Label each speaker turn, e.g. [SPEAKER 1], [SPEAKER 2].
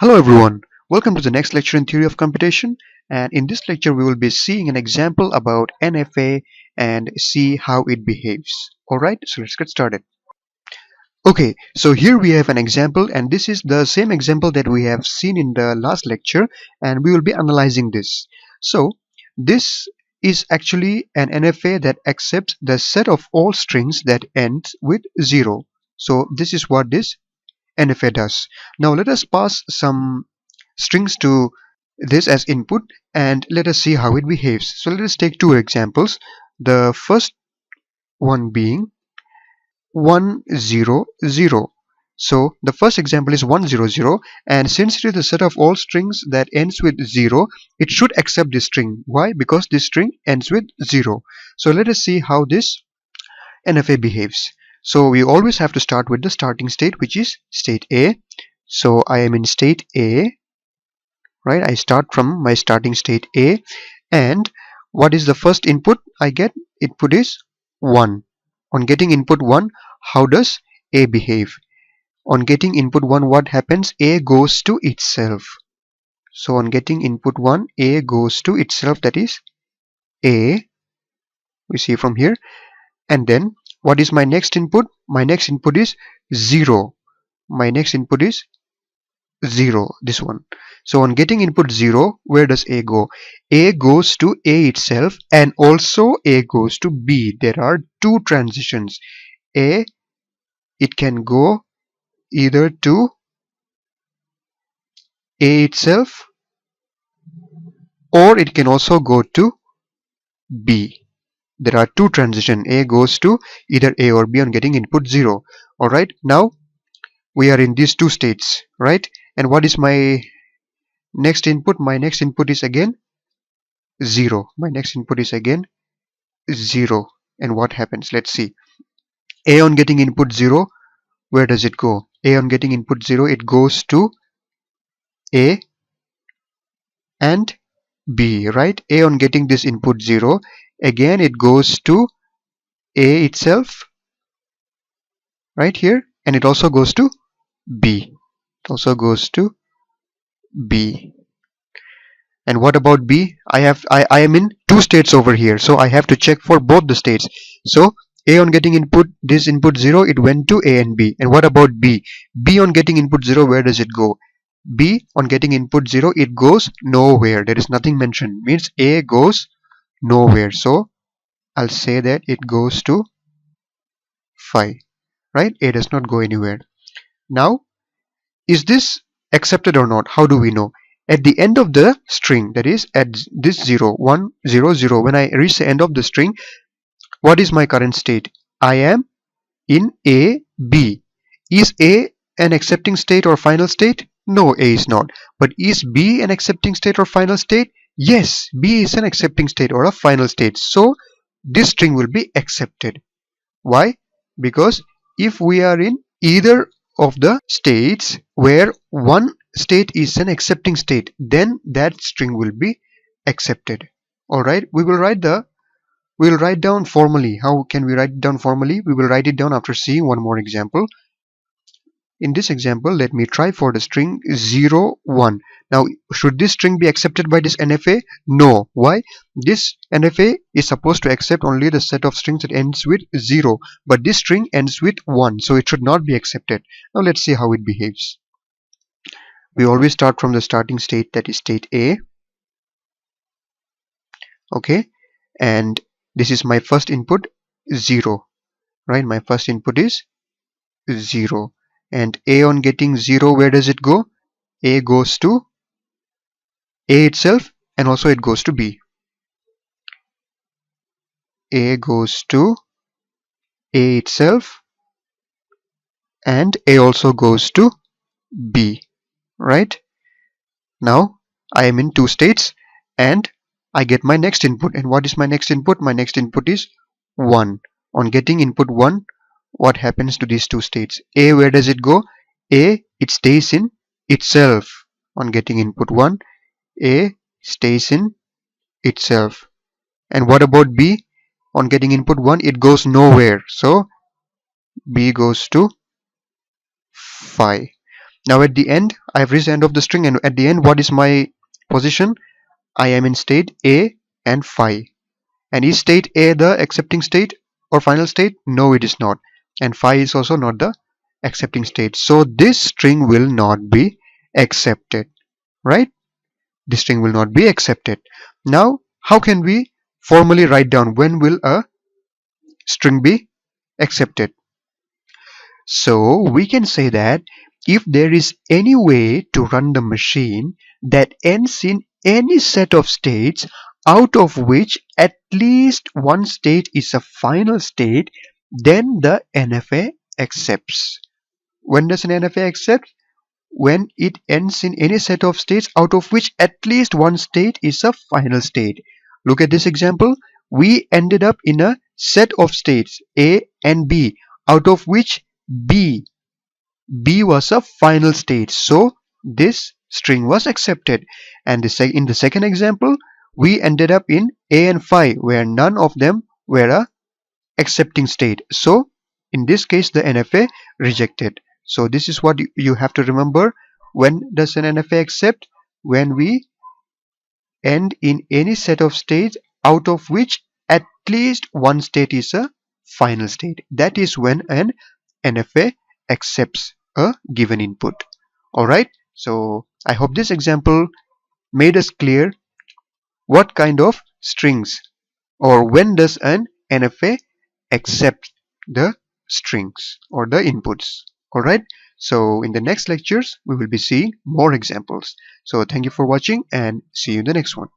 [SPEAKER 1] Hello everyone, welcome to the next lecture in Theory of Computation, and in this lecture we will be seeing an example about NFA and see how it behaves. Alright, so let's get started. Okay, so here we have an example, and this is the same example that we have seen in the last lecture, and we will be analyzing this. So this is actually an NFA that accepts the set of all strings that ends with 0. So this is what this NFA does. Now let us pass some strings to this as input and let us see how it behaves. So let us take two examples. The first one being 100. So the first example is 100, and since it is the set of all strings that ends with 0, it should accept this string. Why? Because this string ends with 0. So let us see how this NFA behaves. So we always have to start with the starting state, which is state A. So I am in state A, right? I start from my starting state A, and what is the first input I get? Input is 1. On getting input 1, how does A behave? On getting input 1, what happens? A goes to itself. So on getting input 1, A goes to itself, that is A, we see from here. And then what is my next input? My next input is 0. My next input is 0, this one. So on getting input 0, where does A go? A goes to A itself, and also A goes to B. There are two transitions. A, it can go either to A itself, or it can also go to B. There are two transitions. A goes to either A or B on getting input 0. Alright, now we are in these two states, right? And what is my next input? My next input is again 0. My next input is again 0. And what happens? Let's see. A on getting input 0, where does it go? A on getting input 0, it goes to A and B, right? A on getting this input 0, again it goes to A itself, right here, and it also goes to B. It also goes to B. And what about B? I am in two states over here, so I have to check for both the states. So A on getting input, this input 0, it went to A and B. And what about B? B on getting input 0, where does it go? B on getting input 0, it goes nowhere. There is nothing mentioned. Means A goes nowhere. So I'll say that it goes to phi, right? A does not go anywhere. Now, is this accepted or not? How do we know? At the end of the string, that is at this 0, 1, 0, 0, when I reach the end of the string, what is my current state? I am in A, B. Is A an accepting state or final state? No, A is not. But is B an accepting state or final state? Yes, B is an accepting state or a final state. So this string will be accepted. Why? Because if we are in either of the states where one state is an accepting state, then that string will be accepted. Alright, we will write down formally. How can we write it down formally? We will write it down after seeing one more example. In this example, let me try for the string 0, 1. Now, should this string be accepted by this NFA? No. Why? This NFA is supposed to accept only the set of strings that ends with 0. But this string ends with 1. So it should not be accepted. Now, let's see how it behaves. We always start from the starting state, that is state A. Okay. And this is my first input, 0. Right? My first input is 0. And A on getting 0, where does it go? A goes to A itself, and also it goes to B. A goes to A itself, and A also goes to B, right? Now I am in two states, and I get my next input. And what is my next input? My next input is 1. On getting input 1, what happens to these two states? A, where does it go? A, it stays in itself. On getting input 1, A stays in itself. And what about B? On getting input 1, it goes nowhere. So B goes to phi. Now at the end, I have reached the end of the string, and at the end, what is my position? I am in state A and phi. And is state A the accepting state or final state? No, it is not. And phi is also not the accepting state. So this string will not be accepted, right? This string will not be accepted. Now, how can we formally write down when will a string be accepted? So we can say that if there is any way to run the machine that ends in any set of states out of which at least one state is a final state, then the NFA accepts. When does an NFA accept? When it ends in any set of states out of which at least one state is a final state. Look at this example. We ended up in a set of states A and B, out of which B was a final state. So this string was accepted. And in the second example, we ended up in A and phi, where none of them were a accepting state. So in this case, the NFA rejected. So this is what you have to remember. When does an NFA accept? When we end in any set of states out of which at least one state is a final state. That is when an NFA accepts a given input. Alright, so I hope this example made us clear what kind of strings, or when does an NFA accept the strings or the inputs. Alright, so in the next lectures we will be seeing more examples. So thank you for watching and see you in the next one.